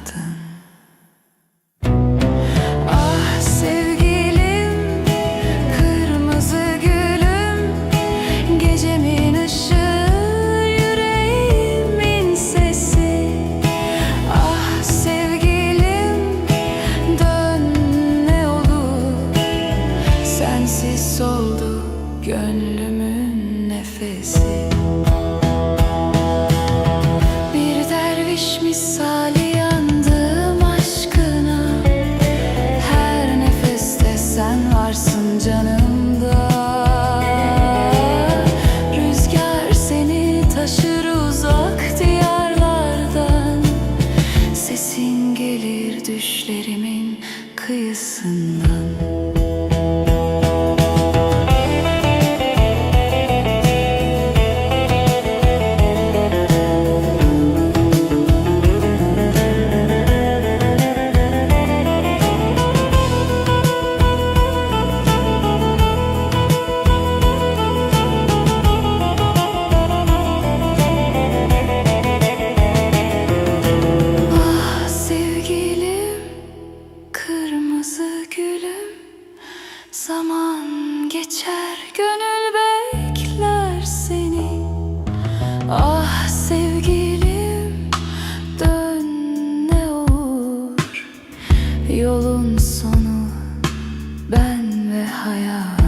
vardın. Ah sevgilim, kırmızı gülüm, gecemin ışığı, yüreğimin sesi. Ah sevgilim, dön ne olur, sensiz soldu gönlümün nefesi. Bir derviş misali yandım aşkına, her nefeste sen varsın canımda. Rüzgar seni taşır uzak diyarlardan, sesin gelir düşlerimin kıyısından. Kırmızı gülüm, zaman geçer, gönül bekler seni. Ah sevgilim, dön ne olur, yolun sonu ben ve hayat.